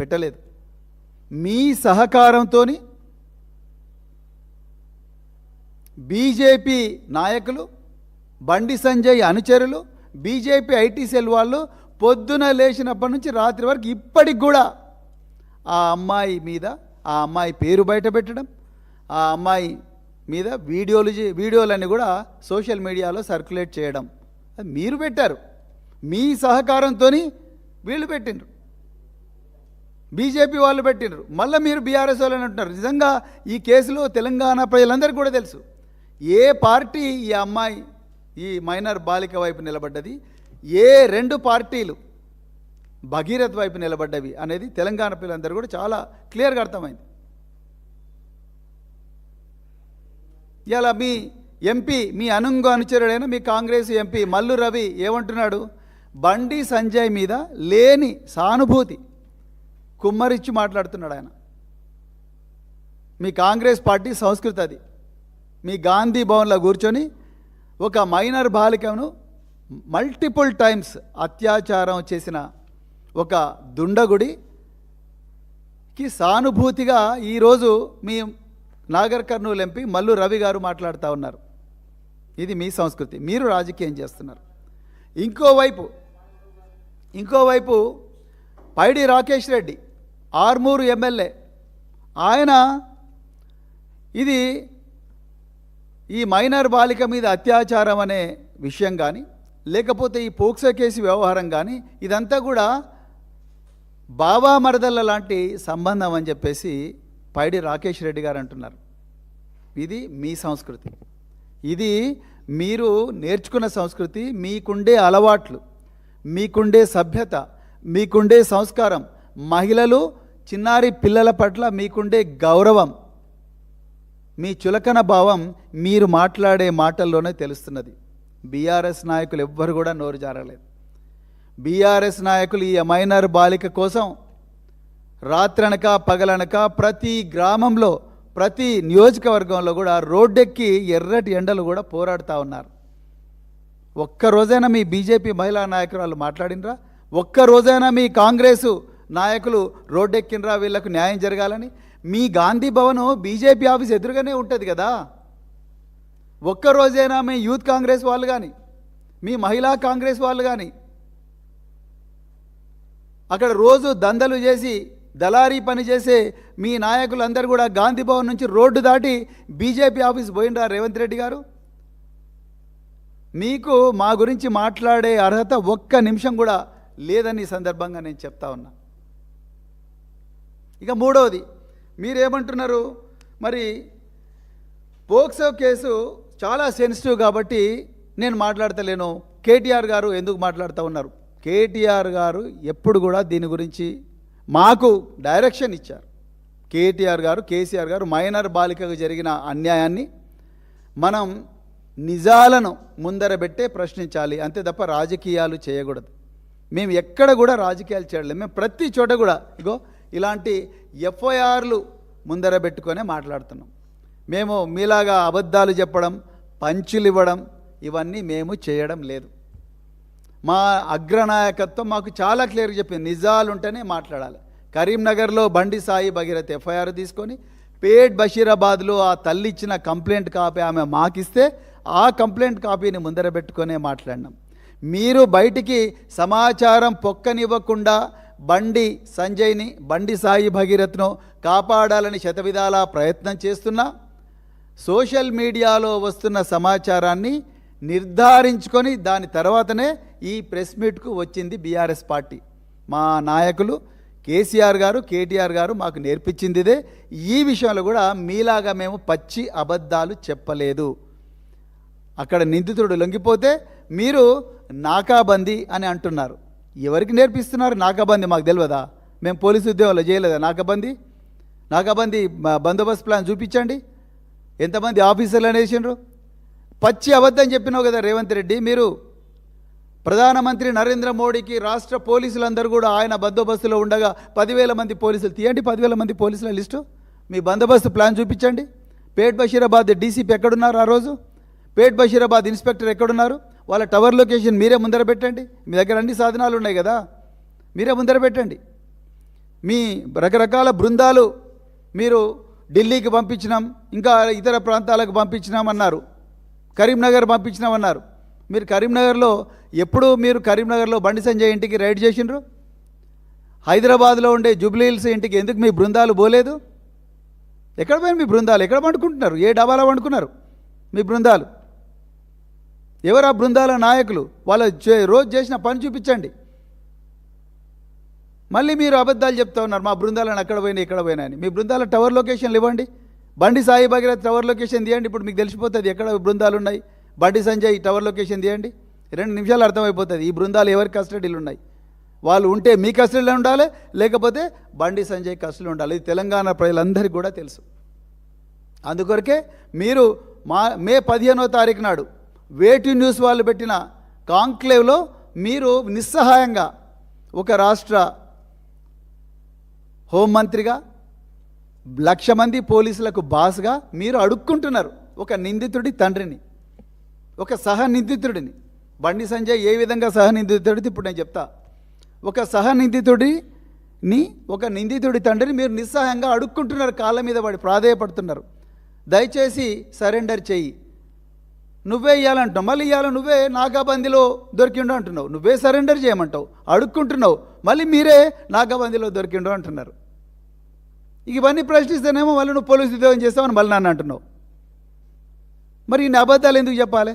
పెట్టలేదు. మీ సహకారంతో బీజేపీ నాయకులు, బండి సంజయ్ అనుచరులు, బీజేపీ ఐటీ సెల్ వాళ్ళు పొద్దున లేచినప్పటి నుంచి రాత్రి వరకు ఇప్పటికి కూడా ఆ అమ్మాయి మీద, ఆ అమ్మాయి పేరు బయట పెట్టడం, ఆ అమ్మాయి మీద వీడియోలన్నీ కూడా సోషల్ మీడియాలో సర్క్యులేట్ చేయడం అది మీరు పెట్టారు. మీ సహకారంతో వీళ్ళు పెట్టినరు, బీజేపీ వాళ్ళు పెట్టినరు. మళ్ళీ మీరు బీఆర్ఎస్ వాళ్ళని అంటున్నారు. నిజంగా ఈ కేసులో తెలంగాణ ప్రజలందరికీ కూడా తెలుసు ఏ పార్టీ ఈ అమ్మాయి, ఈ మైనర్ బాలిక వైపు నిలబడ్డది, ఏ రెండు పార్టీలు భగీరథ్ వైపు నిలబడ్డవి అనేది తెలంగాణ పిల్లలందరూ కూడా చాలా క్లియర్గా అర్థమైంది. ఇలా మీ ఎంపీ, మీ అనుచరుడైన మీ కాంగ్రెస్ ఎంపీ మల్లు రవి ఏమంటున్నాడు? బండి సంజయ్ మీద లేని సానుభూతి కుమ్మరిచ్చి మాట్లాడుతున్నాడు ఆయన. మీ కాంగ్రెస్ పార్టీ సంస్కృతి అది. మీ గాంధీ భవన్లో కూర్చొని ఒక మైనర్ బాలికను మల్టిపుల్ టైమ్స్ అత్యాచారం చేసిన ఒక దుండగుడికి సానుభూతిగా ఈరోజు మీ నాగర్ కర్నూలు ఎంపీ మల్లు రవి గారు మాట్లాడుతూ ఉన్నారు. ఇది మీ సంస్కృతి, మీరు రాజకీయం చేస్తున్నారు. ఇంకోవైపు పైడి రాకేష్ రెడ్డి ఆర్మూరు ఎమ్మెల్యే, ఆయన ఇది ఈ మైనర్ బాలిక మీద అత్యాచారం అనే విషయం కానీ, లేకపోతే ఈ పోక్సో కేసు వ్యవహారం కానీ, ఇదంతా కూడా బాబా మరదళ్ళ లాంటి సంబంధం అని చెప్పేసి పైడి రాకేష్ రెడ్డి గారు అంటున్నారు. ఇది మీ సంస్కృతి, ఇది మీరు నేర్చుకున్న సంస్కృతి, మీకుండే అలవాట్లు, మీకుండే సభ్యత, మీకుండే సంస్కారం, మహిళలు చిన్నారి పిల్లల పట్ల మీకుండే గౌరవం, మీ చులకన భావం మీరు మాట్లాడే మాటల్లోనే తెలుస్తున్నది. బీఆర్ఎస్ నాయకులు ఎవ్వరు కూడా నోరు జారలేదు. బీఆర్ఎస్ నాయకులు ఈ మైనర్ బాలిక కోసం రాత్రనక పగలనక ప్రతి గ్రామంలో, ప్రతి నియోజకవర్గంలో కూడా రోడ్డెక్కి ఎర్రటి ఎండలు కూడా పోరాడుతూ ఉన్నారు. ఒక్కరోజైనా మీ బీజేపీ మహిళా నాయకురాలు మాట్లాడినరా? ఒక్కరోజైనా మీ కాంగ్రెసు నాయకులు రోడ్డెక్కినరా వీళ్లకు న్యాయం జరగాలని? మీ గాంధీ భవన్ బీజేపీ ఆఫీస్ ఎదురుగానే ఉంటుంది కదా. ఒక్కరోజైనా మీ యూత్ కాంగ్రెస్ వాళ్ళు కానీ, మీ మహిళా కాంగ్రెస్ వాళ్ళు కానీ అక్కడ రోజు దందలు చేసి దళారీ పని చేసే మీ నాయకులందరూ కూడా గాంధీ భవన్ నుంచి రోడ్డు దాటి బీజేపీ ఆఫీస్ పోయినరా రేవంత్ రెడ్డి గారు? మీకు మా గురించి మాట్లాడే అర్హత ఒక్క నిమిషం కూడా లేదని సందర్భంగా నేను చెప్తా ఉన్నా. ఇక మూడవది మీరేమంటున్నారు? మరి పోక్సో కేసు చాలా సెన్సిటివ్ కాబట్టి నేను మాట్లాడతలేను. కేటీఆర్ గారు ఎందుకు మాట్లాడుతూ ఉన్నారు? కేటీఆర్ గారు ఎప్పుడు కూడా దీని గురించి మాకు డైరెక్షన్ ఇచ్చారు. కేటీఆర్ గారు, కేసీఆర్ గారు మైనర్ బాలికకు జరిగిన అన్యాయాన్ని మనం నిజాలను ముందర పెట్టే ప్రశ్నించాలి, అంతే తప్ప రాజకీయాలు చేయకూడదు. మేము ఎక్కడ కూడా రాజకీయాలు చేయలేదు. మేము ప్రతి చోట కూడా ఇగో ఇలాంటి ఎఫ్ఐఆర్లు ముందర పెట్టుకొనే మాట్లాడుతున్నాం. మేము మీలాగా అబద్ధాలు చెప్పడం, పంచులు ఇవ్వడం ఇవన్నీ మేము చేయడం లేదు. మా అగ్రనాయకత్వం మాకు చాలా క్లియర్గా చెప్పింది, నిజాలు ఉంటేనే మాట్లాడాలి. కరీంనగర్లో బండి సాయి భగీరథ్ ఎఫ్ఐఆర్ తీసుకొని పేట్ బషీరాబాద్లో ఆ తల్లి ఇచ్చిన కంప్లైంట్ కాపీ ఆమె మాకిస్తే ఆ కంప్లైంట్ కాపీని ముందర పెట్టుకొనే మాట్లాడినాం. మీరు బయటికి సమాచారం పొక్కనివ్వకుండా బండి సంజయ్ని, బండి సాయి భగీరథ్ను కాపాడాలని శతవిధాలా ప్రయత్నం చేస్తున్నా సోషల్ మీడియాలో వస్తున్న సమాచారాన్ని నిర్ధారించుకొని దాని తర్వాతనే ఈ ప్రెస్ మీట్కు వచ్చింది బీఆర్ఎస్ పార్టీ. మా నాయకులు కేసీఆర్ గారు, కేటీఆర్ గారు మాకు నేర్పించింది ఇదే. ఈ విషయంలో కూడా మీలాగా మేము పచ్చి అబద్ధాలు చెప్పలేదు. అక్కడ నిందితుడు లొంగిపోతే మీరు నాకాబందీ అని అంటున్నారు. ఎవరికి నేర్పిస్తున్నారు నాకాబందీ? మాకు తెలియదా? మేము పోలీసు ఉద్యోగంలో చేయలేదా నాకాబందీ? బందోబస్తు ప్లాన్ చూపించండి. ఎంతమంది ఆఫీసర్లు అనేసిండ్రు? పచ్చి అబద్ధం చెప్పినావు కదా రేవంత్ రెడ్డి. మీరు ప్రధానమంత్రి నరేంద్ర మోడీకి రాష్ట్ర పోలీసులందరూ కూడా ఆయన బందోబస్తులో ఉండగా 10,000 మంది పోలీసులు తీయండి, 10,000 మంది పోలీసుల లిస్టు, మీ బందోబస్తు ప్లాన్ చూపించండి. పేట్ బషీరాబాద్ డీసీపీ ఎక్కడున్నారు? ఆ రోజు పేట్ బషీరాబాద్ ఇన్స్పెక్టర్ ఎక్కడున్నారు? వాళ్ళ టవర్ లొకేషన్ మీరే ముందర పెట్టండి. మీ దగ్గర అన్ని సాధనాలు ఉన్నాయి కదా, మీరే ముందర పెట్టండి. మీ రకరకాల బృందాలు మీరు ఢిల్లీకి పంపించినాం, ఇంకా ఇతర ప్రాంతాలకు పంపించినాం అన్నారు, కరీంనగర్ పంపించినామన్నారు. మీరు కరీంనగర్లో ఎప్పుడు మీరు కరీంనగర్లో బండి సంజయ్ ఇంటికి రైడ్ చేసిండ్రు? హైదరాబాద్లో ఉండే జూబ్లీ హిల్స్ ఇంటికి ఎందుకు మీ బృందాలు పోలేదు? ఎక్కడ పోయిన మీ బృందాలు? ఎక్కడ పండుకుంటున్నారు? ఏ డబాలో పండుకున్నారు మీ బృందాలు? ఎవరు ఆ బృందాల నాయకులు? వాళ్ళ రోజు చేసిన పని చూపించండి. మళ్ళీ మీరు అబద్ధాలు చెప్తా ఉన్నారు, మా బృందాలను అక్కడ పోయినా ఇక్కడ పోయినా అని. మీ బృందాల టవర్ లొకేషన్లు ఇవ్వండి. బండి సాయి భగీరథ్ టవర్ లొకేషన్ తీయండి, ఇప్పుడు మీకు తెలిసిపోతుంది ఎక్కడ బృందాలు ఉన్నాయి. బండి సంజయ్ టవర్ లొకేషన్ తీయండి, 2 నిమిషాలు అర్థమైపోతుంది ఈ బృందాలు ఎవరి కస్టడీలు ఉన్నాయి. వాళ్ళు ఉంటే మీ కస్టడీలో ఉండాలి, లేకపోతే బండి సంజయ్ కస్టడీలో ఉండాలి. ఇది తెలంగాణ ప్రజలందరికీ కూడా తెలుసు. అందుకొరకే మీరు మే 15వ తారీఖు నాడు వేటి న్యూస్ వాళ్ళు పెట్టిన కాంక్లేవ్లో మీరు నిస్సహాయంగా ఒక రాష్ట్ర హోంమంత్రిగా 1,00,000 మంది పోలీసులకు బాస్గా మీరు అడుక్కుంటున్నారు ఒక నిందితుడి తండ్రిని, ఒక సహనిందితుడిని. బండి సంజయ్ ఏ విధంగా సహనిందితుడిది ఇప్పుడు నేను చెప్తా. ఒక సహనిందితుడిని, ఒక నిందితుడి తండ్రిని మీరు నిస్సహాయంగా అడుక్కుంటున్నారు, కాళ్ళ మీద పడి ప్రాధేయపడుతున్నారు. దయచేసి సరెండర్ చెయ్యి. నువ్వే ఇవ్వాలంటావు, మళ్ళీ ఇవ్వాలి నువ్వే నాకాబందీలో దొరికిండు అంటున్నావు. నువ్వే సరెండర్ చేయమంటావు, అడుక్కుంటున్నావు, మళ్ళీ మీరే నాకాబందీలో దొరికిండు అంటున్నారు. ఇవన్నీ ప్రశ్నిస్తేనేమో మళ్ళీ నువ్వు పోలీసు ఉద్యోగం చేస్తావని మళ్ళీ నన్ను అంటున్నావు. మరి ఇన్ని అబద్ధాలు ఎందుకు చెప్పాలి?